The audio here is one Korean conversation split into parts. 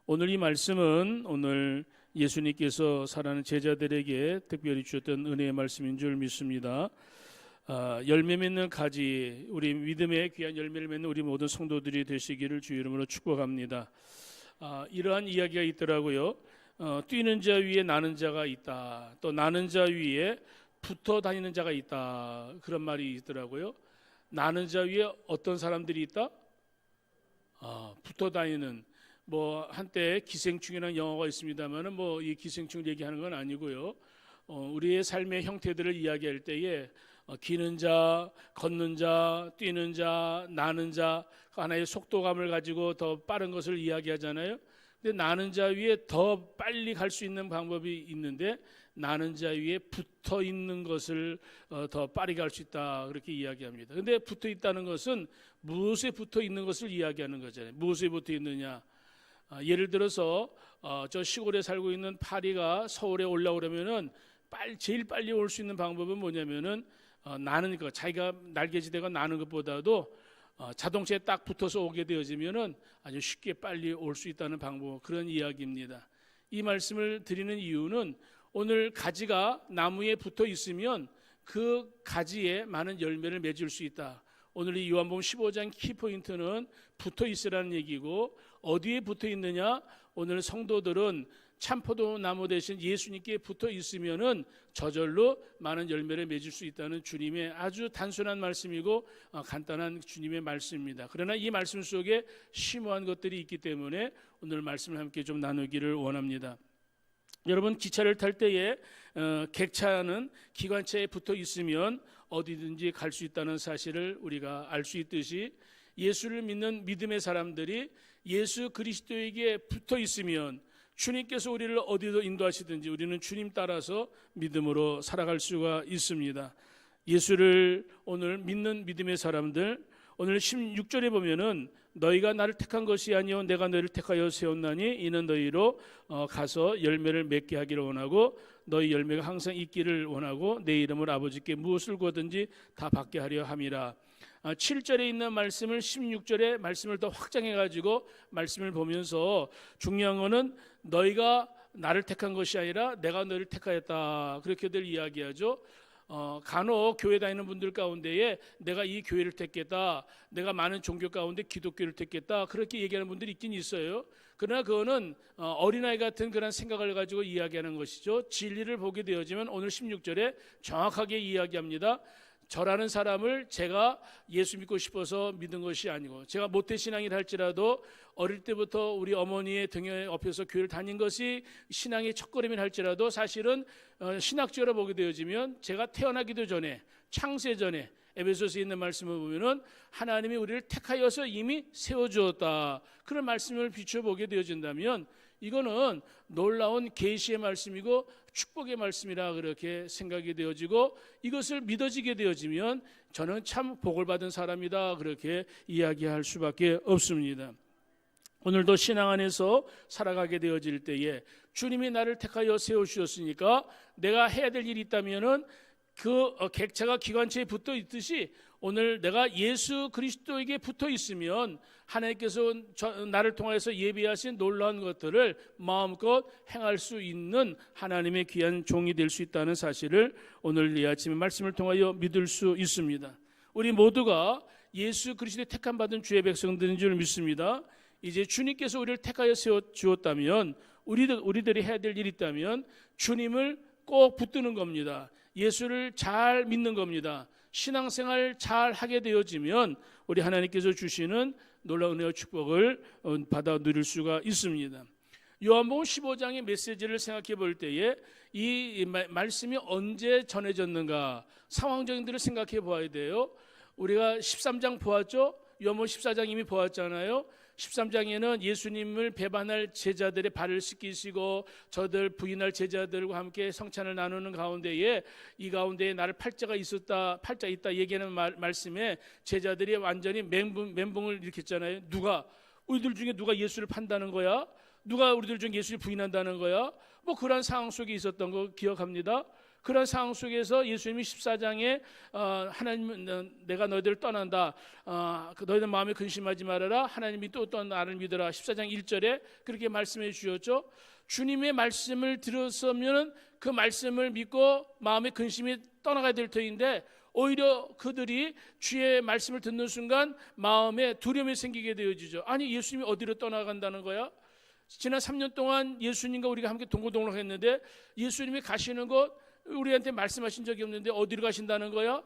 오늘 이 말씀은 오늘 예수님께서 사랑하는 제자들에게 특별히 주셨던 은혜의 말씀인 줄 믿습니다. 열매 맺는 가지, 우리 믿음의 귀한 열매를 맺는 우리 모든 성도들이 되시기를 주 이름으로 축복합니다. 이러한 이야기가 있더라고요. 뛰는 자 위에 나는 자가 있다. 또 나는 자 위에 붙어 다니는 자가 있다. 그런 말이 있더라고요. 나는 자 위에 어떤 사람들이 있다? 붙어 다니는, 한때 기생충이라는 영화가 있습니다만은 이 기생충을 얘기하는 건 아니고요. 우리의 삶의 형태들을 이야기할 때에 기는 자, 걷는 자, 뛰는 자, 나는 자, 하나의 속도감을 가지고 더 빠른 것을 이야기하잖아요. 근데 나는 자 위에 더 빨리 갈 수 있는 방법이 있는데, 나는 자 위에 붙어 있는 것을 더 빠르게 갈 수 있다, 그렇게 이야기합니다. 근데 붙어 있다는 것은 무엇에 붙어 있는 것을 이야기하는 거잖아요. 무엇에 붙어 있느냐? 예를 들어서 저 시골에 살고 있는 파리가 서울에 올라오려면은 제일 빨리 올 수 있는 방법은 뭐냐면은 나는 거, 자기가 날개지대가 나는 것보다도 자동차에 딱 붙어서 오게 되어지면은 아주 쉽게 빨리 올 수 있다는 방법, 그런 이야기입니다. 이 말씀을 드리는 이유는 오늘 가지가 나무에 붙어 있으면 그 가지에 많은 열매를 맺을 수 있다. 오늘 이 요한복음 15장 키포인트는 붙어 있으라는 얘기고, 어디에 붙어 있느냐? 오늘 성도들은 참포도 나무 대신 예수님께 붙어 있으면은 저절로 많은 열매를 맺을 수 있다는 주님의 아주 단순한 말씀이고 간단한 주님의 말씀입니다. 그러나 이 말씀 속에 심오한 것들이 있기 때문에 오늘 말씀을 함께 좀 나누기를 원합니다. 여러분, 기차를 탈 때에 객차는 기관차에 붙어 있으면 어디든지 갈 수 있다는 사실을 우리가 알 수 있듯이, 예수를 믿는 믿음의 사람들이 예수 그리스도에게 붙어 있으면 주님께서 우리를 어디로 인도하시든지 우리는 주님 따라서 믿음으로 살아갈 수가 있습니다. 예수를 오늘 믿는 믿음의 사람들, 오늘 16절에 보면은 너희가 나를 택한 것이 아니요 내가 너희를 택하여 세웠나니 이는 너희로 가서 열매를 맺게 하기를 원하고 너희 열매가 항상 있기를 원하고 내 이름을 아버지께 무엇을 구하든지 다 받게 하려 함이라. 7절에 있는 말씀을 16절에 말씀을 더 확장해 가지고 말씀을 보면서 중요한 거는 너희가 나를 택한 것이 아니라 내가 너희를 택하였다, 그렇게들 이야기하죠. 간혹 교회 다니는 분들 가운데에 내가 이 교회를 택했다, 내가 많은 종교 가운데 기독교를 택했다, 그렇게 얘기하는 분들이 있긴 있어요. 그러나 그거는 어린아이 같은 그런 생각을 가지고 이야기하는 것이죠. 진리를 보게 되어지면 오늘 16절에 정확하게 이야기합니다. 저라는 사람을 제가 예수 믿고 싶어서 믿은 것이 아니고, 제가 모태신앙이라 할지라도 어릴 때부터 우리 어머니의 등에 업혀서 교회를 다닌 것이 신앙의 첫걸음이라 할지라도 사실은 신학적으로 보게 되어지면 제가 태어나기도 전에, 창세 전에 에베소서에 있는 말씀을 보면은 하나님이 우리를 택하여서 이미 세워주었다, 그런 말씀을 비춰보게 되어진다면 이거는 놀라운 계시의 말씀이고 축복의 말씀이라 그렇게 생각이 되어지고, 이것을 믿어지게 되어지면 저는 참 복을 받은 사람이다, 그렇게 이야기할 수밖에 없습니다. 오늘도 신앙 안에서 살아가게 되어질 때에 주님이 나를 택하여 세우셨으니까 내가 해야 될 일이 있다면은 그 객차가 기관차에 붙어 있듯이 오늘 내가 예수 그리스도에게 붙어 있으면 하나님께서 나를 통해서 예비하신 놀라운 것들을 마음껏 행할 수 있는 하나님의 귀한 종이 될 수 있다는 사실을 오늘 이 아침에 말씀을 통하여 믿을 수 있습니다. 우리 모두가 예수 그리스도의 택함 받은 주의 백성들인 줄 믿습니다. 이제 주님께서 우리를 택하여 세워 주었다면 우리들이 해야 될 일이 있다면 주님을 꼭 붙드는 겁니다. 예수를 잘 믿는 겁니다. 신앙생활 잘 하게 되어지면 우리 하나님께서 주시는 놀라운 은혜와 축복을 받아 누릴 수가 있습니다. 요한복음 15장의 메시지를 생각해 볼 때에 이 말씀이 언제 전해졌는가, 상황적인 들을 생각해 보아야 돼요. 우리가 13장 보았죠? 요한복음 14장 이미 보았잖아요. 13장에는 예수님을 배반할 제자들의 발을 씻기시고 저들 부인할 제자들과 함께 성찬을 나누는 가운데에 이 가운데에 나를 팔자 있다 얘기하는 말씀에 제자들이 완전히 멘붕을 일으켰잖아요. 우리들 중에 누가 예수를 판다는 거야? 누가 우리들 중에 예수를 부인한다는 거야? 그런 상황 속에 있었던 거 기억합니다. 그런 상황 속에서 예수님이 14장에 하나님 내가 너희들을 떠난다. 너희들 마음에 근심하지 말아라. 하나님이 또 나를 믿어라. 14장 1절에 그렇게 말씀해 주셨죠. 주님의 말씀을 들었으면 그 말씀을 믿고 마음의 근심이 떠나가야 될 터인데 오히려 그들이 주의 말씀을 듣는 순간 마음에 두려움이 생기게 되어지죠. 아니 예수님이 어디로 떠나간다는 거야? 지난 3년 동안 예수님과 우리가 함께 동고동락 했는데 예수님이 가시는 곳 우리한테 말씀하신 적이 없는데 어디로 가신다는 거야?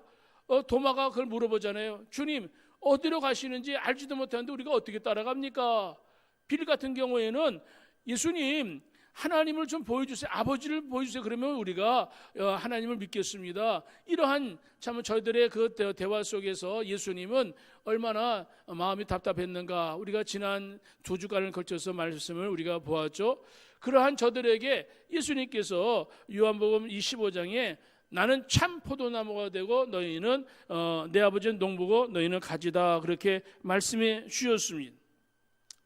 도마가 그걸 물어보잖아요. 주님 어디로 가시는지 알지도 못하는데 우리가 어떻게 따라갑니까? 빌 같은 경우에는 예수님 하나님을 좀 보여주세요. 아버지를 보여주세요. 그러면 우리가 하나님을 믿겠습니다. 이러한 참 저희들의 그 대화 속에서 예수님은 얼마나 마음이 답답했는가. 우리가 지난 2주간을 걸쳐서 말씀을 우리가 보았죠. 그러한 저들에게 예수님께서 요한복음 25장에 나는 참 포도나무가 되고 너희는 내 아버지는 농부고 너희는 가지다. 그렇게 말씀해 주셨습니다.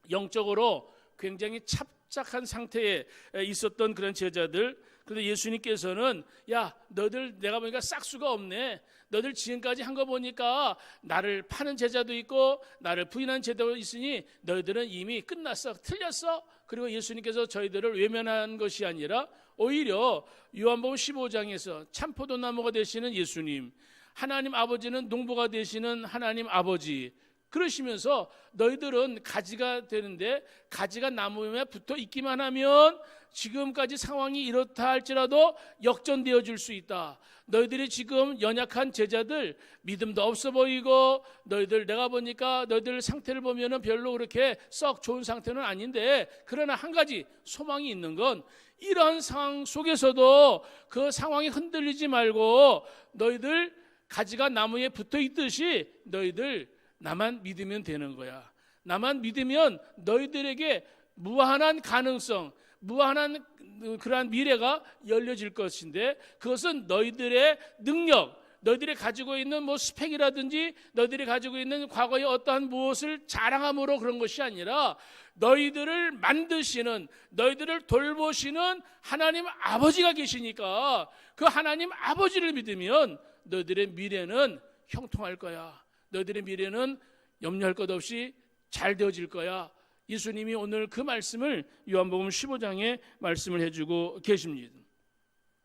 영적으로 굉장히 착한 상태에 있었던 그런 제자들. 그런데 예수님께서는 야 너들 내가 보니까 싹수가 없네. 너들 지금까지 한 거 보니까 나를 파는 제자도 있고 나를 부인하는 제자도 있으니 너희들은 이미 끝났어. 틀렸어. 그리고 예수님께서 저희들을 외면한 것이 아니라 오히려 요한복음 15장에서 참 포도나무가 되시는 예수님, 하나님 아버지는 농부가 되시는 하나님 아버지, 그러시면서 너희들은 가지가 되는데 가지가 나무에 붙어 있기만 하면 지금까지 상황이 이렇다 할지라도 역전되어 줄 수 있다. 너희들이 지금 연약한 제자들 믿음도 없어 보이고 너희들 내가 보니까 너희들 상태를 보면은 별로 그렇게 썩 좋은 상태는 아닌데 그러나 한 가지 소망이 있는 건 이런 상황 속에서도 그 상황이 흔들리지 말고 너희들 가지가 나무에 붙어 있듯이 너희들 나만 믿으면 되는 거야. 나만 믿으면 너희들에게 무한한 가능성, 무한한 그러한 미래가 열려질 것인데 그것은 너희들의 능력, 너희들이 가지고 있는 스펙이라든지 너희들이 가지고 있는 과거의 어떠한 무엇을 자랑함으로 그런 것이 아니라 너희들을 만드시는, 너희들을 돌보시는 하나님 아버지가 계시니까 그 하나님 아버지를 믿으면 너희들의 미래는 형통할 거야. 너희들의 미래는 염려할 것 없이 잘 되어질 거야. 예수님이 오늘 그 말씀을 요한복음 15장에 말씀을 해주고 계십니다.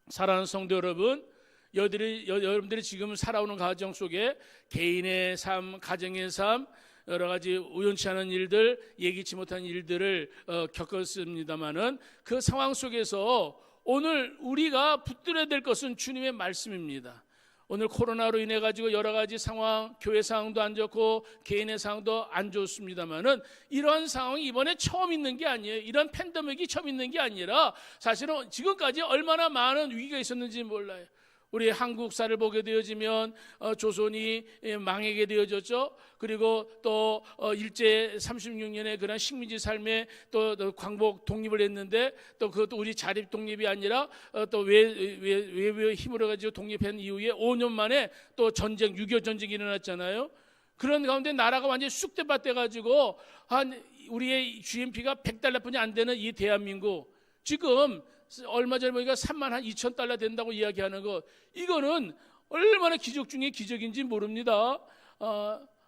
사랑하는 성도 여러분, 여러분들이 지금 살아오는 가정 속에 개인의 삶, 가정의 삶, 여러 가지 우연치 않은 일들, 예기치 못한 일들을 겪었습니다마는 그 상황 속에서 오늘 우리가 붙들어야 될 것은 주님의 말씀입니다. 오늘 코로나로 인해 가지고 여러 가지 상황, 교회 상황도 안 좋고 개인의 상황도 안 좋습니다만은 이런 상황이 이번에 처음 있는 게 아니에요. 이런 팬데믹이 처음 있는 게 아니라 사실은 지금까지 얼마나 많은 위기가 있었는지 몰라요. 우리 한국사를 보게 되어지면 조선이 망하게 되어졌죠. 그리고 또 일제 36년의 그런 식민지 삶에 또 광복 독립을 했는데 또 그것도 우리 자립 독립이 아니라 또 외부의 힘으로 가지고 독립한 이후에 5년 만에 또 전쟁, 6.25 전쟁이 일어났잖아요. 그런 가운데 나라가 완전히 쑥대밭 돼가지고 한 우리의 GNP가 $100뿐이 안 되는 이 대한민국 지금 얼마 전에 보니까 32,000달러 된다고 이야기하는 거, 이거는 얼마나 기적 중에 기적인지 모릅니다.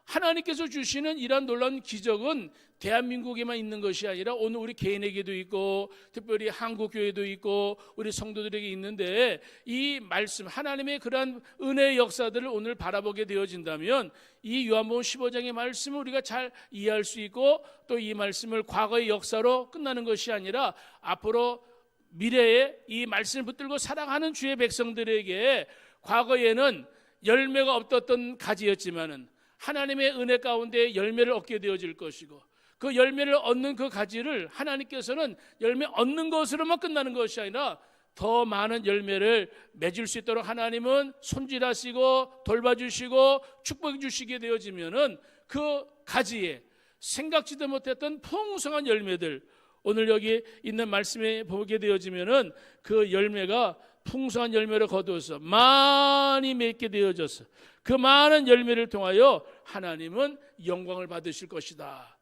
하나님께서 주시는 이러한 놀라운 기적은 대한민국에만 있는 것이 아니라 오늘 우리 개인에게도 있고 특별히 한국교회도 있고 우리 성도들에게 있는데 이 말씀 하나님의 그러한 은혜의 역사들을 오늘 바라보게 되어진다면 이 요한복음 15장의 말씀을 우리가 잘 이해할 수 있고 또 이 말씀을 과거의 역사로 끝나는 것이 아니라 앞으로 미래에 이 말씀을 붙들고 살아가는 주의 백성들에게 과거에는 열매가 없었던 가지였지만은 하나님의 은혜 가운데 열매를 얻게 되어질 것이고 그 열매를 얻는 그 가지를 하나님께서는 열매 얻는 것으로만 끝나는 것이 아니라 더 많은 열매를 맺을 수 있도록 하나님은 손질하시고 돌봐주시고 축복해 주시게 되어지면은 그 가지에 생각지도 못했던 풍성한 열매들, 오늘 여기 있는 말씀에 보게 되어지면은 그 열매가 풍성한 열매를 거두어서 많이 맺게 되어져서 그 많은 열매를 통하여 하나님은 영광을 받으실 것이다.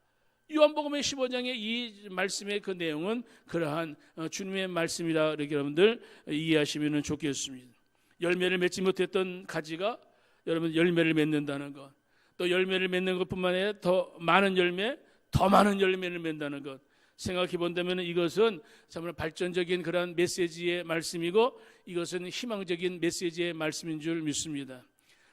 요한복음의 15장의 이 말씀의 그 내용은 그러한 주님의 말씀이라 이렇게 여러분들 이해하시면 좋겠습니다. 열매를 맺지 못했던 가지가 여러분 열매를 맺는다는 것, 또 열매를 맺는 것뿐만 아니라 더 많은 열매, 더 많은 열매를 맺는다는 것 생각해 본다면 이것은 정말 발전적인 그런 메시지의 말씀이고 이것은 희망적인 메시지의 말씀인 줄 믿습니다.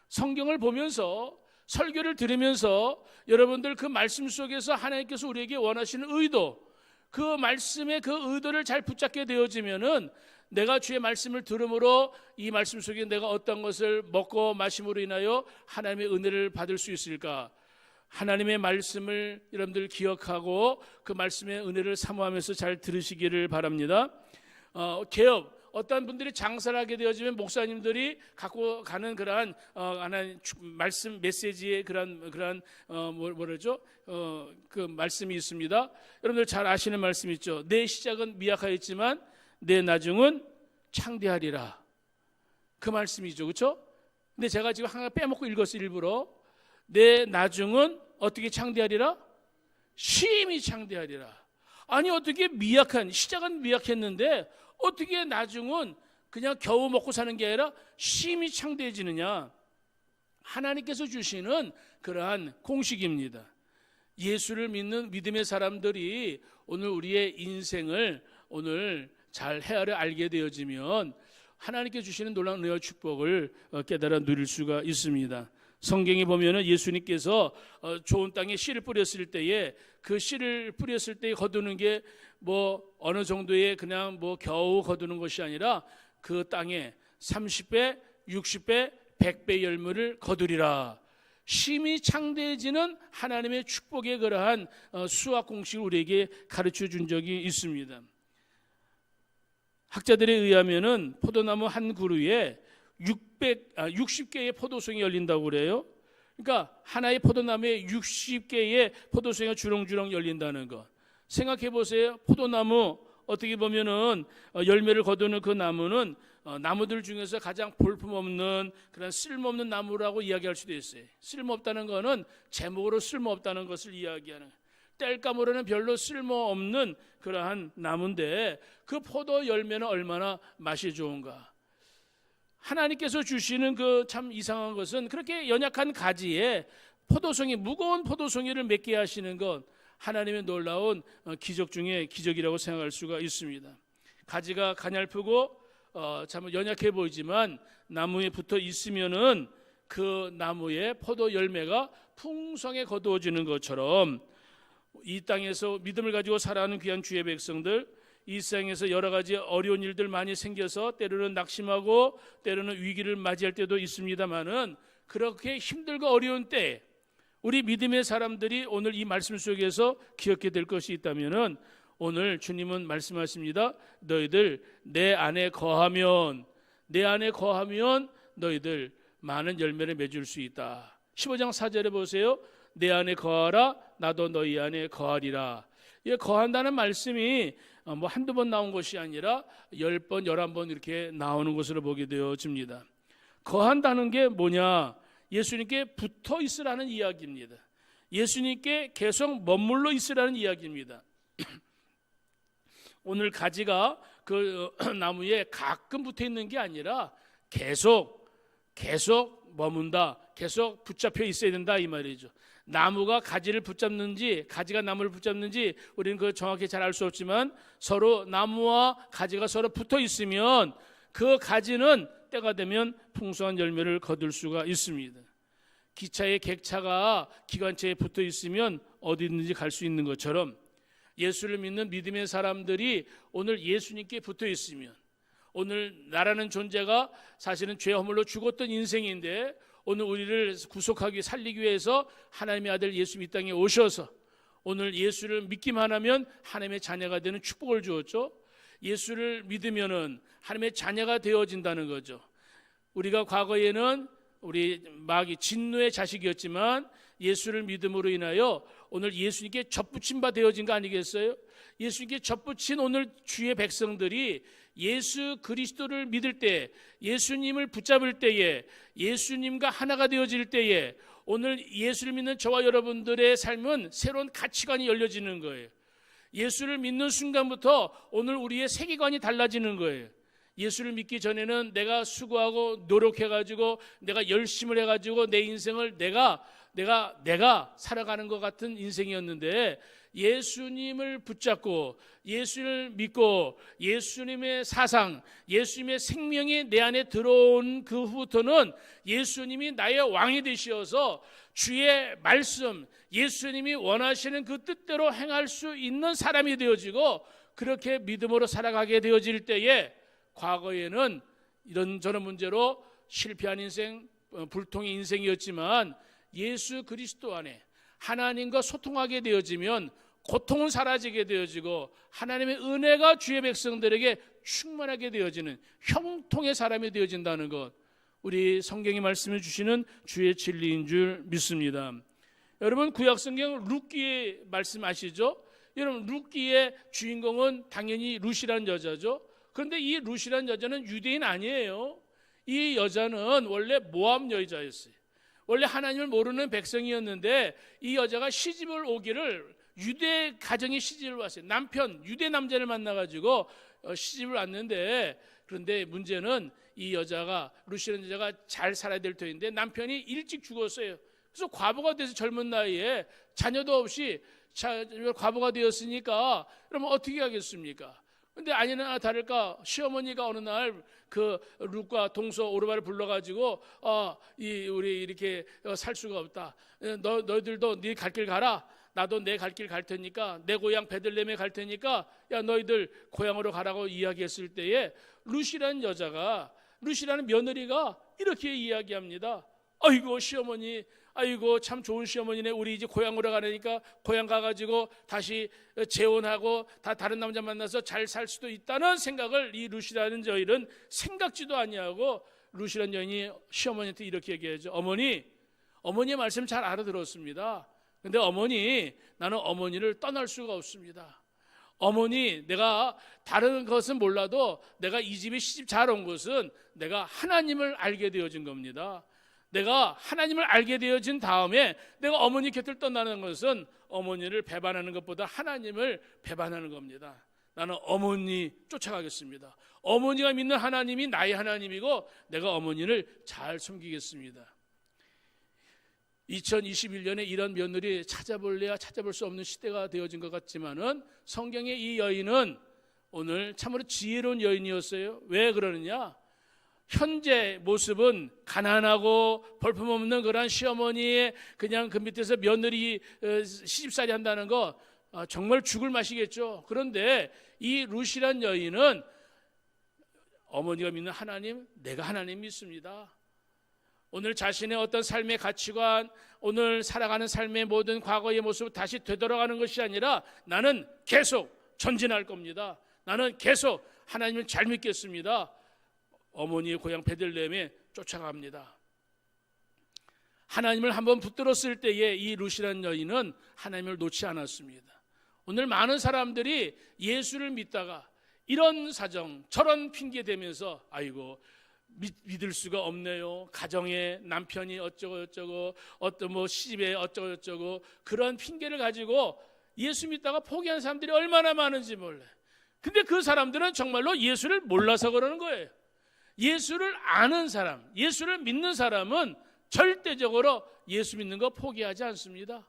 성경을 보면서 설교를 들으면서 여러분들 그 말씀 속에서 하나님께서 우리에게 원하시는 의도, 그 말씀의 그 의도를 잘 붙잡게 되어지면은 내가 주의 말씀을 들음으로 이 말씀 속에 내가 어떤 것을 먹고 마심으로 인하여 하나님의 은혜를 받을 수 있을까? 하나님의 말씀을 여러분들 기억하고 그 말씀의 은혜를 사모하면서 잘 들으시기를 바랍니다. 개업, 어떤 분들이 장사를 하게 되어지면 목사님들이 갖고 가는 그러한 하나님 말씀 메시지의 그러한 뭐라죠? 그 말씀이 있습니다. 여러분들 잘 아시는 말씀이 있죠. 내 시작은 미약하였지만 내 나중은 창대하리라. 그 말씀이죠, 그렇죠? 근데 제가 지금 하나 빼먹고 읽었어요, 일부러. 내 나중은 어떻게 창대하리라? 심히 창대하리라. 아니 어떻게 미약한 시작은 미약했는데 어떻게 나중은 그냥 겨우 먹고 사는 게 아니라 심히 창대해지느냐? 하나님께서 주시는 그러한 공식입니다. 예수를 믿는 믿음의 사람들이 오늘 우리의 인생을 오늘 잘 헤아려 알게 되어지면 하나님께 주시는 놀라운 은혜와 축복을 깨달아 누릴 수가 있습니다. 성경에 보면은 예수님께서 좋은 땅에 씨를 뿌렸을 때에 그 씨를 뿌렸을 때 거두는 게 뭐 어느 정도의 그냥 뭐 겨우 거두는 것이 아니라 그 땅에 30배, 60배, 100배 열매를 거두리라. 심히 창대해지는 하나님의 축복의 그러한 수학 공식을 우리에게 가르쳐 준 적이 있습니다. 학자들에 의하면은 포도나무 한 그루에 60개의 포도송이 열린다고 그래요. 그러니까 하나의 포도나무에 60개의 포도송이가 주렁주렁 열린다는 것. 생각해 보세요. 포도나무 어떻게 보면은 열매를 거두는 그 나무는 나무들 중에서 가장 볼품없는 그런 쓸모없는 나무라고 이야기할 수도 있어요. 쓸모없다는 것은 제목으로 쓸모없다는 것을 이야기하는, 뗄까 모르는 별로 쓸모없는 그러한 나무인데 그 포도 열매는 얼마나 맛이 좋은가. 하나님께서 주시는 그 참 이상한 것은 그렇게 연약한 가지에 포도송이, 무거운 포도송이를 맺게 하시는 것, 하나님의 놀라운 기적 중에 기적이라고 생각할 수가 있습니다. 가지가 가냘프고 참 연약해 보이지만 나무에 붙어 있으면은 그 나무에 포도 열매가 풍성하게 거두어지는 것처럼 이 땅에서 믿음을 가지고 살아가는 귀한 주의 백성들, 이 세상에서 여러 가지 어려운 일들 많이 생겨서 때로는 낙심하고 때로는 위기를 맞이할 때도 있습니다만은 그렇게 힘들고 어려운 때 우리 믿음의 사람들이 오늘 이 말씀 속에서 기억해 될 것이 있다면은 오늘 주님은 말씀하십니다. 너희들 내 안에 거하면 너희들 많은 열매를 맺을 수 있다. 15장 4절에 보세요. 내 안에 거하라 나도 너희 안에 거하리라. 이 거한다는 말씀이 뭐 한두 번 나온 것이 아니라 10번, 11번 이렇게 나오는 것으로 보게 되어집니다. 거한다는 게 뭐냐? 예수님께 붙어 있으라는 이야기입니다. 예수님께 계속 머물러 있으라는 이야기입니다. 오늘 가지가 그 나무에 가끔 붙어 있는 게 아니라 계속 머문다, 계속 붙잡혀 있어야 된다 이 말이죠. 나무가 가지를 붙잡는지 가지가 나무를 붙잡는지 우리는 그 정확히 잘 알 수 없지만 서로 나무와 가지가 서로 붙어 있으면 그 가지는 때가 되면 풍성한 열매를 거둘 수가 있습니다. 기차의 객차가 기관차에 붙어 있으면 어디든지 갈 수 있는 것처럼 예수를 믿는 믿음의 사람들이 오늘 예수님께 붙어 있으면, 오늘 나라는 존재가 사실은 죄 허물로 죽었던 인생인데 오늘 우리를 구속하기 살리기 위해서 하나님의 아들 예수 이 땅에 오셔서 오늘 예수를 믿기만 하면 하나님의 자녀가 되는 축복을 주었죠. 예수를 믿으면은 하나님의 자녀가 되어진다는 거죠. 우리가 과거에는 우리 마귀 진노의 자식이었지만 예수를 믿음으로 인하여 오늘 예수님께 접붙임 바 되어진 거 아니겠어요? 예수님께 접붙인 오늘 주의 백성들이 예수 그리스도를 믿을 때, 예수님을 붙잡을 때에, 예수님과 하나가 되어질 때에 오늘 예수를 믿는 저와 여러분들의 삶은 새로운 가치관이 열려지는 거예요. 예수를 믿는 순간부터 오늘 우리의 세계관이 달라지는 거예요. 예수를 믿기 전에는 내가 수고하고 노력해가지고 내가 열심을 해가지고 내 인생을 내가 살아가는 것 같은 인생이었는데, 예수님을 붙잡고 예수를 믿고 예수님의 사상, 예수님의 생명이 내 안에 들어온 그 후부터는 예수님이 나의 왕이 되시어서 주의 말씀, 예수님이 원하시는 그 뜻대로 행할 수 있는 사람이 되어지고, 그렇게 믿음으로 살아가게 되어질 때에 과거에는 이런저런 문제로 실패한 인생, 불통의 인생이었지만 예수 그리스도 안에 하나님과 소통하게 되어지면 고통은 사라지게 되어지고 하나님의 은혜가 주의 백성들에게 충만하게 되어지는 형통의 사람이 되어진다는 것, 우리 성경이 말씀해 주시는 주의 진리인 줄 믿습니다. 여러분, 구약성경 룻기의 말씀 아시죠? 여러분, 룻기의 주인공은 당연히 룻이라는 여자죠. 그런데 이 룻이라는 여자는 유대인 아니에요. 이 여자는 원래 모압 여자였어요. 원래 하나님을 모르는 백성이었는데 이 여자가 시집을 오기를, 유대 가정에 시집을 왔어요. 남편, 유대 남자를 만나가지고 시집을 왔는데, 그런데 문제는 이 여자가, 룻이라는 여자가 잘 살아야 될 터인데 남편이 일찍 죽었어요. 그래서 과부가 돼서 젊은 나이에 자녀도 없이 과부가 되었으니까 그러면 어떻게 하겠습니까? 근데 아니나 다를까 시어머니가 어느 날 그 룻과 동서 오르바를 불러가지고 우리 이렇게 살 수가 없다. 너희들도 네 갈 길 가라. 나도 내 갈 길 갈 테니까, 내 고향 베들레헴에 갈 테니까 야 너희들 고향으로 가라고 이야기했을 때에 룻이라는 여자가, 룻이라는 며느리가 이렇게 이야기합니다. 아이고 시어머니, 아이고 참 좋은 시어머니네. 우리 이제 고향으로 가려니까 고향 가가지고 다시 재혼하고 다 다른 남자 만나서 잘 살 수도 있다는 생각을 이 룻이라는 여인은 생각지도 아니하고, 룻이라는 여인이 시어머니한테 이렇게 얘기하죠. 어머니의 말씀 잘 알아들었습니다. 근데 어머니, 나는 어머니를 떠날 수가 없습니다. 어머니, 내가 다른 것은 몰라도 내가 이 집에 시집 잘 온 것은 내가 하나님을 알게 되어진 겁니다. 내가 하나님을 알게 되어진 다음에 내가 어머니 곁을 떠나는 것은 어머니를 배반하는 것보다 하나님을 배반하는 겁니다. 나는 어머니 쫓아가겠습니다. 어머니가 믿는 하나님이 나의 하나님이고 내가 어머니를 잘 섬기겠습니다. 2021년에 이런 며느리 찾아볼래야 찾아볼 수 없는 시대가 되어진 것 같지만은, 성경의 이 여인은 오늘 참으로 지혜로운 여인이었어요. 왜 그러느냐? 현재 모습은 가난하고 볼품없는 그런 시어머니의 그냥 그 밑에서 며느리 시집살이 한다는 거 정말 죽을 맛이겠죠. 그런데 이 룻이란 여인은 어머니가 믿는 하나님, 내가 하나님 믿습니다. 오늘 자신의 어떤 삶의 가치관, 오늘 살아가는 삶의 모든 과거의 모습을 다시 되돌아가는 것이 아니라 나는 계속 전진할 겁니다. 나는 계속 하나님을 잘 믿겠습니다. 어머니의 고향 베들레헴에 쫓아갑니다. 하나님을 한번 붙들었을 때에 이 룻이라는 여인은 하나님을 놓지 않았습니다. 오늘 많은 사람들이 예수를 믿다가 이런 사정 저런 핑계 대면서 아이고 믿을 수가 없네요. 가정에 남편이 어쩌고 어떤 시집에 어쩌고 그런 핑계를 가지고 예수 믿다가 포기한 사람들이 얼마나 많은지 몰라요. 근데 그 사람들은 정말로 예수를 몰라서 그러는 거예요. 예수를 아는 사람, 예수를 믿는 사람은 절대적으로 예수 믿는 거 포기하지 않습니다.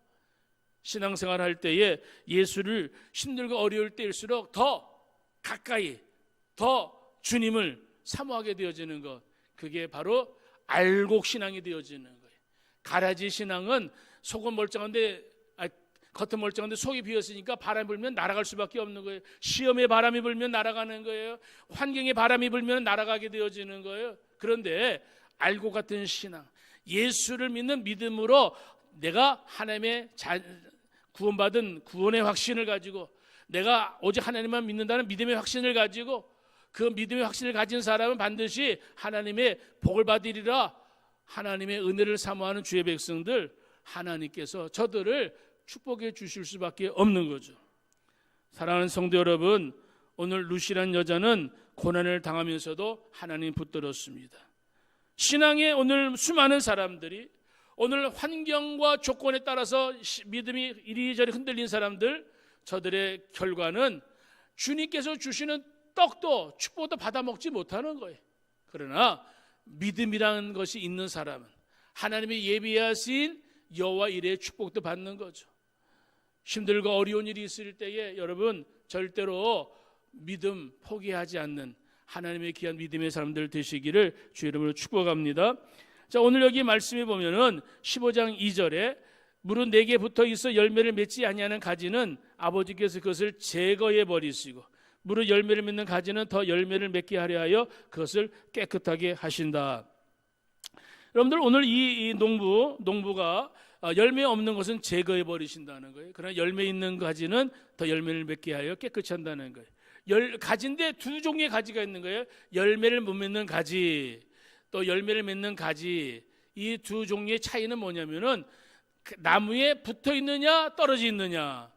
신앙생활 할 때에 예수를 힘들고 어려울 때일수록 더 가까이, 더 주님을 사모하게 되어지는 것, 그게 바로 알곡 신앙이 되어지는 거예요. 가라지 신앙은 속은 멀쩡한데 겉은 멀쩡한데 속이 비었으니까 바람이 불면 날아갈 수밖에 없는 거예요. 시험에 바람이 불면 날아가는 거예요. 환경에 바람이 불면 날아가게 되어지는 거예요. 그런데 알곡 같은 신앙, 예수를 믿는 믿음으로 내가 하나님의 구원받은 구원의 확신을 가지고, 내가 오직 하나님만 믿는다는 믿음의 확신을 가지고, 그 믿음의 확신을 가진 사람은 반드시 하나님의 복을 받으리라. 하나님의 은혜를 사모하는 주의 백성들, 하나님께서 저들을 축복해 주실 수밖에 없는 거죠. 사랑하는 성도 여러분, 오늘 룻이라는 여자는 고난을 당하면서도 하나님 붙들었습니다. 신앙에 오늘 수많은 사람들이, 오늘 환경과 조건에 따라서 믿음이 이리저리 흔들린 사람들, 저들의 결과는 주님께서 주시는 떡도 축복도 받아 먹지 못하는 거예요. 그러나 믿음이라는 것이 있는 사람은 하나님이 예비하신 여호와 일의 축복도 받는 거죠. 힘들고 어려운 일이 있을 때에 여러분 절대로 믿음 포기하지 않는 하나님의 귀한 믿음의 사람들 되시기를 주의 이름으로 축복합니다. 자, 오늘 여기 말씀해 보면은 15장 2절에 물은 4개 붙어 있어 열매를 맺지 아니하는 가지는 아버지께서 그것을 제거해 버리시고 물은 열매를 맺는 가지는 더 열매를 맺게 하려 하여 그것을 깨끗하게 하신다. 여러분들 오늘 이 농부가 열매 없는 것은 제거해 버리신다는 거예요. 그러나 열매 있는 가지는 더 열매를 맺게 하여 깨끗이 한다는 거예요. 가지인데 두 종류의 가지가 있는 거예요. 열매를 못 맺는 가지, 또 열매를 맺는 가지. 이 두 종류의 차이는 뭐냐면은 나무에 붙어 있느냐 떨어져 있느냐.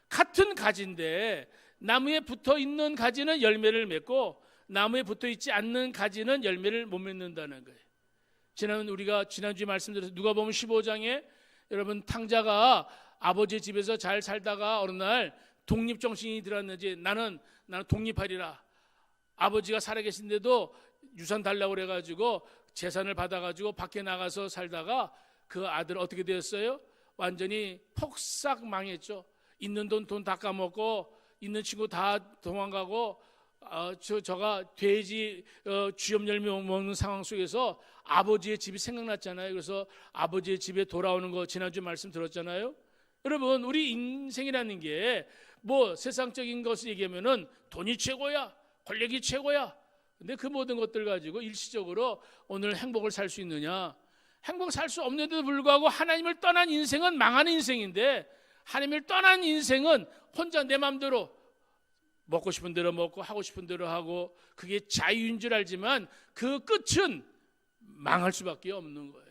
같은 가지인데 나무에 붙어 있는 가지는 열매를 맺고 나무에 붙어 있지 않는 가지는 열매를 못 맺는다는 거예요. 우리가 지난주에 말씀드렸어요. 누가복음 15장에 여러분 탕자가 아버지 집에서 잘 살다가 어느 날 독립정신이 들었는지 나는 독립하리라. 아버지가 살아계신데도 유산 달라고 그래가지고 재산을 받아가지고 밖에 나가서 살다가 그 아들 어떻게 되었어요? 완전히 폭삭 망했죠. 있는 돈 다 까먹고 있는 친구 다 도망가고 저가 돼지 쥐염 열매 먹는 상황 속에서 아버지의 집이 생각났잖아요. 그래서 아버지의 집에 돌아오는 거 지난주에 말씀 들었잖아요. 여러분 우리 인생이라는 게 뭐 세상적인 것을 얘기하면은 돈이 최고야, 권력이 최고야. 근데 그 모든 것들 가지고 일시적으로 오늘 행복을 살 수 있느냐? 행복 살 수 없는데도 불구하고 하나님을 떠난 인생은 망하는 인생인데 하나님을 떠난 인생은 혼자 내 마음대로 먹고 싶은 대로 먹고 하고 싶은 대로 하고 그게 자유인 줄 알지만 그 끝은 망할 수밖에 없는 거예요.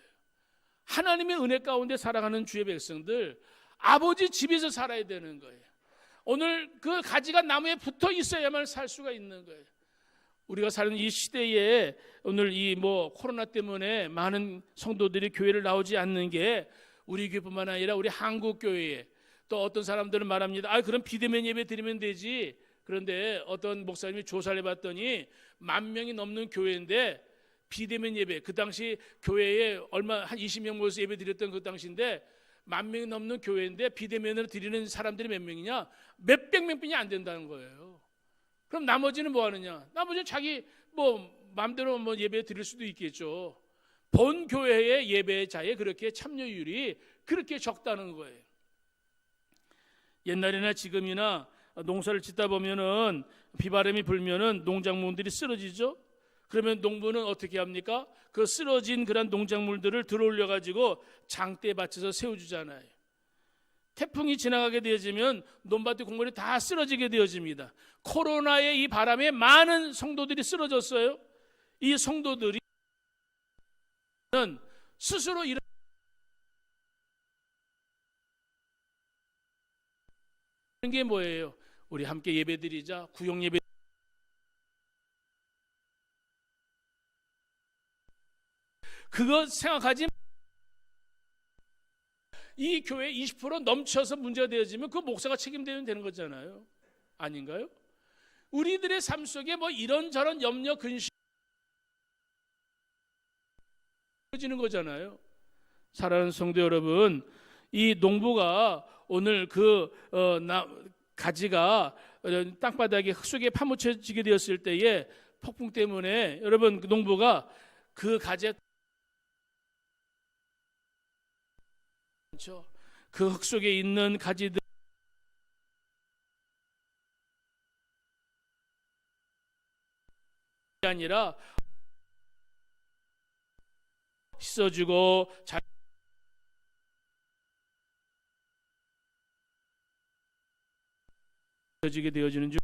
하나님의 은혜 가운데 살아가는 주의 백성들 아버지 집에서 살아야 되는 거예요. 오늘 그 가지가 나무에 붙어 있어야만 살 수가 있는 거예요. 우리가 사는 이 시대에 오늘 이 코로나 때문에 많은 성도들이 교회를 나오지 않는 게 우리 교회뿐만 아니라 우리 한국 교회에 또 어떤 사람들은 말합니다. 그럼 비대면 예배 드리면 되지. 그런데 어떤 목사님이 조사를 해봤더니 10,000명이 넘는 교회인데 비대면 예배 그 당시 교회에 한 20명 모여서 예배 드렸던 그 당시인데 10,000명이 넘는 교회인데 비대면으로 드리는 사람들이 몇 명이냐? 몇백 명뿐이 안 된다는 거예요. 그럼 나머지는 뭐 하느냐? 나머지는 자기 마음대로 예배 드릴 수도 있겠죠. 본 교회의 예배자에 그렇게 참여율이 그렇게 적다는 거예요. 옛날이나 지금이나 농사를 짓다 보면은 비바람이 불면은 농작물들이 쓰러지죠. 그러면 농부는 어떻게 합니까? 그 쓰러진 그런 농작물들을 들어올려 가지고 장대에 받쳐서 세워주잖아요. 태풍이 지나가게 되어지면 논밭의 곡물이 다 쓰러지게 되어집니다. 코로나의 이 바람에 많은 성도들이 쓰러졌어요. 이 성도들이 스스로 이런 게 뭐예요? 우리 함께 예배드리자. 구역 예배. 그거 생각하지. 이 교회 20% 넘쳐서 문제가 되어지면 그 목사가 책임되면 되는 거잖아요. 아닌가요? 우리들의 삶 속에 이런저런 염려 근심 지는 거잖아요. 사랑하는 성도 여러분, 이 농부가 오늘 가지가 땅바닥에 흙 속에 파묻혀지게 되었을 때에 폭풍 때문에 여러분 그 농부가 그 가지에 그 흙 속에 있는 가지들 아니라 씻어주고 잘 지게 되어지는 줄.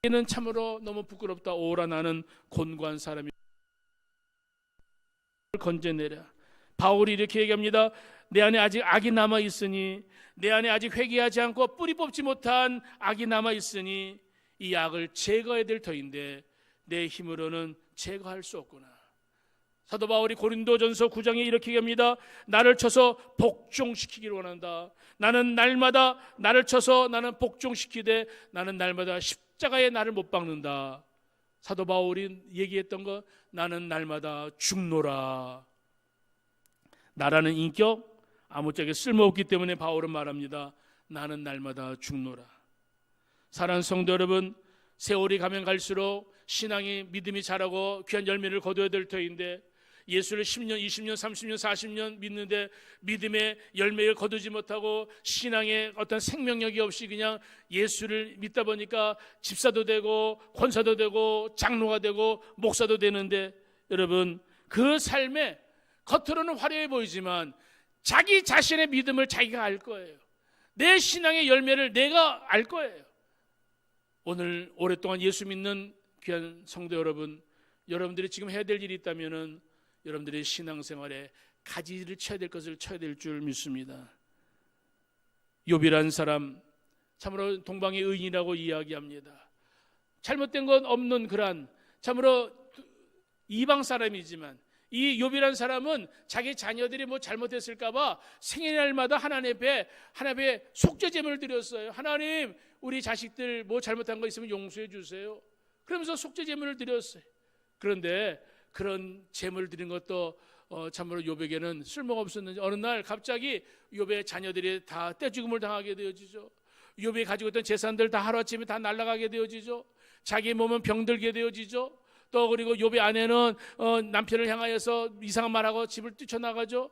이는 참으로 너무 부끄럽다. 오라 나는 곤고한 사람이 건져내라. 바울이 이렇게 얘기합니다. 내 안에 아직 악이 남아 있으니, 내 안에 아직 회개하지 않고 뿌리 뽑지 못한 악이 남아 있으니 이 악을 제거해야 될 터인데 내 힘으로는 제거할 수 없구나. 사도 바울이 고린도전서 9장에 이렇게 얘기합니다. 나를 쳐서 복종시키기를 원한다. 나는 날마다 나를 쳐서 나는 복종시키되 나는 날마다 십자가에 나를 못 박는다. 사도 바울이 얘기했던 거, 나는 날마다 죽노라. 나라는 인격 아무짝에 쓸모없기 때문에 바울은 말합니다. 나는 날마다 죽노라. 사랑하는 성도 여러분, 세월이 가면 갈수록 신앙이 믿음이 자라고 귀한 열매를 거둬야 될 터인데 예수를 10년, 20년, 30년, 40년 믿는데 믿음의 열매를 거두지 못하고 신앙의 어떤 생명력이 없이 그냥 예수를 믿다 보니까 집사도 되고 권사도 되고 장로가 되고 목사도 되는데, 여러분 그 삶에 겉으로는 화려해 보이지만 자기 자신의 믿음을 자기가 알 거예요. 내 신앙의 열매를 내가 알 거예요. 오늘 오랫동안 예수 믿는 귀한 성도 여러분, 여러분들이 지금 해야 될 일이 있다면은 여러분들의 신앙생활에 가지를 쳐야 될 것을 쳐야 될 줄 믿습니다. 욥이라는 사람 참으로 동방의 의인이라고 이야기합니다. 잘못된 건 없는 그런 참으로 이방 사람이지만 이 욥이라는 사람은 자기 자녀들이 뭐 잘못했을까 봐 생일날마다 하나님 앞에 속죄 제물을 드렸어요. 하나님, 우리 자식들 뭐 잘못한 거 있으면 용서해 주세요. 그러면서 속죄 제물을 드렸어요. 그런데 그런 제물을 드린 것도 참으로 욥에게는 쓸모가 없었는지 어느 날 갑자기 욥의 자녀들이 다 떼죽음을 당하게 되어지죠. 욥이 가지고 있던 재산들 다 하루아침에 다 날아가게 되어지죠. 자기 몸은 병들게 되어지죠. 또 그리고 욥의 아내는 남편을 향하여서 이상한 말하고 집을 뛰쳐나가죠.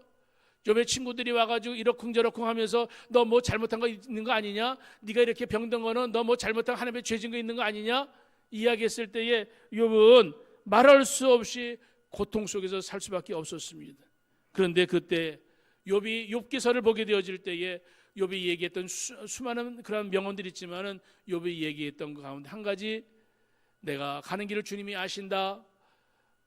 욥의 친구들이 와가지고 이러쿵저러쿵 하면서 너 뭐 잘못한 거 있는 거 아니냐? 네가 이렇게 병든 거는 너 뭐 잘못한 하나님의 죄진 거 있는 거 아니냐? 이야기했을 때에 욥은 말할 수 없이 고통 속에서 살 수밖에 없었습니다. 그런데 그때 욥이 욥기서를 보게 되어질 때에 욥이 얘기했던 수많은 그런 명언들이 있지만은 욥이 얘기했던 그 가운데 한 가지, 내가 가는 길을 주님이 아신다,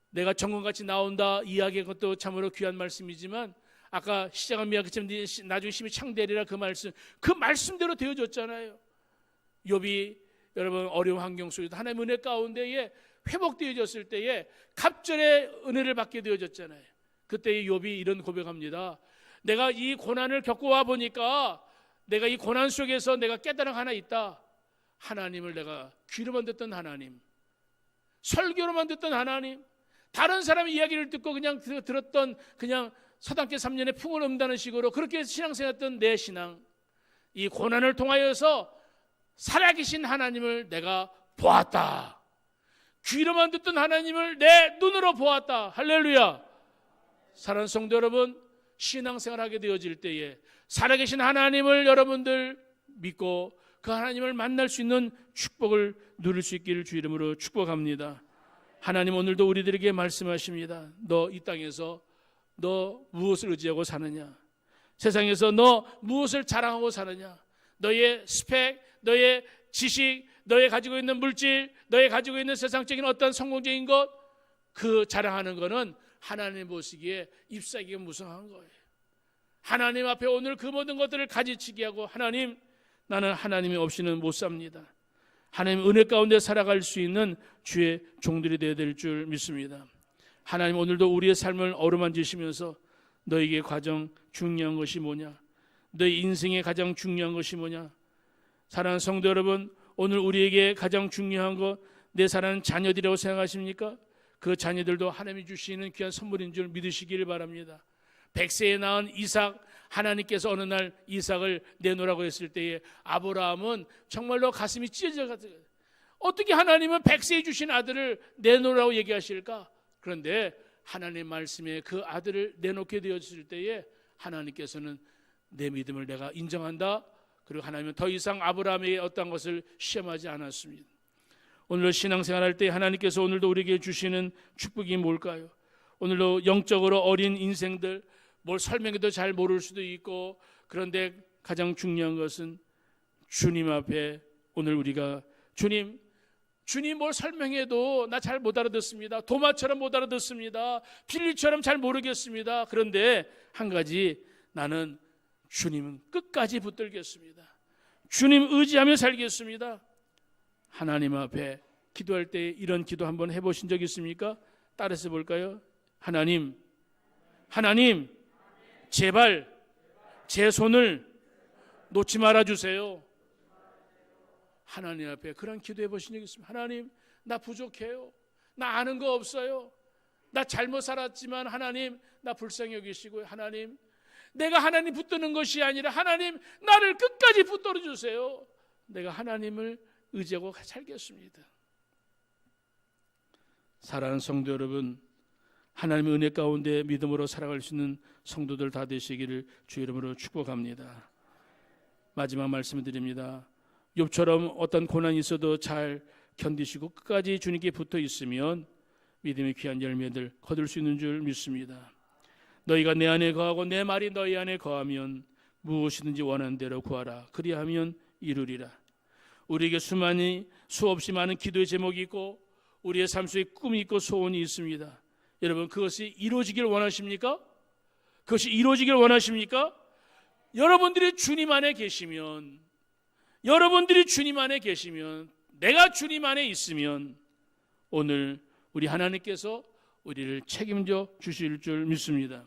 내가 정금같이 나온다, 이야기한 것도 참으로 귀한 말씀이지만 아까 시작한 이야기처럼 나중에 심히 창대리라 그 말씀대로 되어졌잖아요. 욥이 여러분 어려운 환경 속에서 하나님의 은혜 가운데에 회복되어졌을 때에 갑절의 은혜를 받게 되어졌잖아요. 그때 욥이 이런 고백합니다. 내가 이 고난을 겪어와 보니까 내가 이 고난 속에서 내가 깨달은 하나 있다. 하나님을 내가 귀로만 듣던 하나님, 설교로만 듣던 하나님, 다른 사람의 이야기를 듣고 그냥 들었던 그냥 서당계 3년에 풍을 읊다는 식으로 그렇게 신앙생활했던 내 신앙, 이 고난을 통하여서 살아계신 하나님을 내가 보았다. 귀로만 듣던 하나님을 내 눈으로 보았다. 할렐루야. 사랑하는 성도 여러분, 신앙생활하게 되어질 때에 살아계신 하나님을 여러분들 믿고 그 하나님을 만날 수 있는 축복을 누릴 수 있기를 주 이름으로 축복합니다. 하나님 오늘도 우리들에게 말씀하십니다. 너 이 땅에서 너 무엇을 의지하고 사느냐? 세상에서 너 무엇을 자랑하고 사느냐? 너의 스펙, 너의 지식, 너의 가지고 있는 물질, 너의 가지고 있는 세상적인 어떤 성공적인 것, 그 자랑하는 거는 하나님 보시기에 잎사귀가 무성한 거예요. 하나님 앞에 오늘 그 모든 것들을 가지치게 하고, 하나님, 나는 하나님이 없이는 못 삽니다. 하나님 은혜 가운데 살아갈 수 있는 주의 종들이 되어야 될 줄 믿습니다. 하나님 오늘도 우리의 삶을 어루만지시면서 너에게 가장 중요한 것이 뭐냐? 너의 인생에 가장 중요한 것이 뭐냐? 사랑하는 성도 여러분, 오늘 우리에게 가장 중요한 것, 내 사랑하는 자녀들이라고 생각하십니까? 그 자녀들도 하나님이 주시는 귀한 선물인 줄 믿으시기를 바랍니다. 100세에 낳은 이삭, 하나님께서 어느 날 이삭을 내놓으라고 했을 때에 아브라함은 정말로 가슴이 찢어져 갔어요. 어떻게 하나님은 100세에 주신 아들을 내놓으라고 얘기하실까? 그런데 하나님의 말씀에 그 아들을 내놓게 되었을 때에 하나님께서는 내 믿음을 내가 인정한다. 그리고 하나님은 더 이상 아브라함의 어떤 것을 시험하지 않았습니다. 오늘도 신앙생활할 때 하나님께서 오늘도 우리에게 주시는 축복이 뭘까요? 오늘도 영적으로 어린 인생들, 뭘 설명해도 잘 모를 수도 있고, 그런데 가장 중요한 것은 주님 앞에 오늘 우리가 주님, 주님 뭘 설명해도 나 잘 못 알아듣습니다. 도마처럼 못 알아듣습니다. 빌리처럼 잘 모르겠습니다. 그런데 한 가지, 나는 주님은 끝까지 붙들겠습니다. 주님 의지하며 살겠습니다. 하나님 앞에 기도할 때 이런 기도 한번 해보신 적 있습니까? 따라서 볼까요? 하나님, 제발 제 손을 놓지 말아주세요. 하나님 앞에 그런 기도해 보신 적 있습니까? 하나님, 나 부족해요. 나 아는 거 없어요. 나 잘못 살았지만 하나님, 나 불쌍히 여기시고요. 하나님, 내가 하나님 붙드는 것이 아니라 하나님, 나를 끝까지 붙들어 주세요. 내가 하나님을 의지하고 살겠습니다. 사랑하는 성도 여러분, 하나님의 은혜 가운데 믿음으로 살아갈 수 있는 성도들 다 되시기를 주 이름으로 축복합니다. 마지막 말씀을 드립니다. 욥처럼 어떤 고난이 있어도 잘 견디시고 끝까지 주님께 붙어 있으면 믿음의 귀한 열매들 거둘 수 있는 줄 믿습니다. 너희가 내 안에 거하고 내 말이 너희 안에 거하면 무엇이든지 원하는 대로 구하라. 그리하면 이루리라. 우리에게 수없이 많은 기도의 제목이 있고 우리의 삶 속에 꿈이 있고 소원이 있습니다. 여러분, 그것이 이루어지길 원하십니까? 그것이 이루어지길 원하십니까? 여러분들이 주님 안에 계시면, 내가 주님 안에 있으면 오늘 우리 하나님께서 우리를 책임져 주실 줄 믿습니다.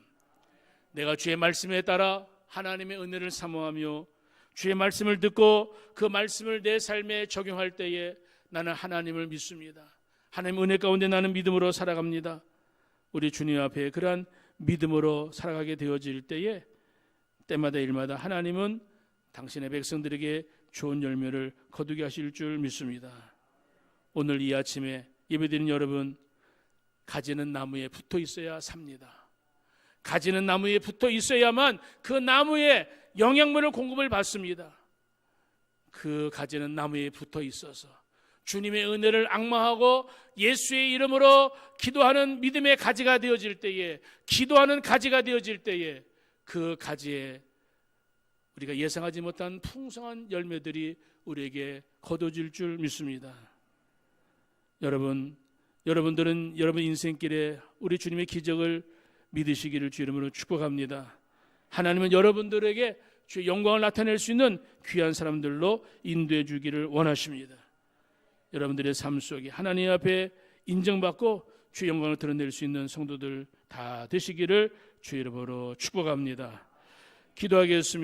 내가 주의 말씀에 따라 하나님의 은혜를 사모하며 주의 말씀을 듣고 그 말씀을 내 삶에 적용할 때에 나는 하나님을 믿습니다. 하나님의 은혜 가운데 나는 믿음으로 살아갑니다. 우리 주님 앞에 그러한 믿음으로 살아가게 되어질 때에 때마다 일마다 하나님은 당신의 백성들에게 좋은 열매를 거두게 하실 줄 믿습니다. 오늘 이 아침에 예배드린 여러분, 가지는 나무에 붙어 있어야 삽니다. 가지는 나무에 붙어 있어야만 그 나무에 영양분을 공급을 받습니다. 그 가지는 나무에 붙어 있어서 주님의 은혜를 앙망하고 예수의 이름으로 기도하는 믿음의 가지가 되어질 때에, 기도하는 가지가 되어질 때에 그 가지에 우리가 예상하지 못한 풍성한 열매들이 우리에게 거둬질 줄 믿습니다. 여러분들은 여러분 인생길에 우리 주님의 기적을 믿으시기를 주 이름으로 축복합니다. 하나님은 여러분들에게 주의 영광을 나타낼 수 있는 귀한 사람들로 인도해 주기를 원하십니다. 여러분들의 삶 속에 하나님 앞에 인정받고 주의 영광을 드러낼 수 있는 성도들 다 되시기를 주 이름으로 축복합니다. 기도하겠습니다.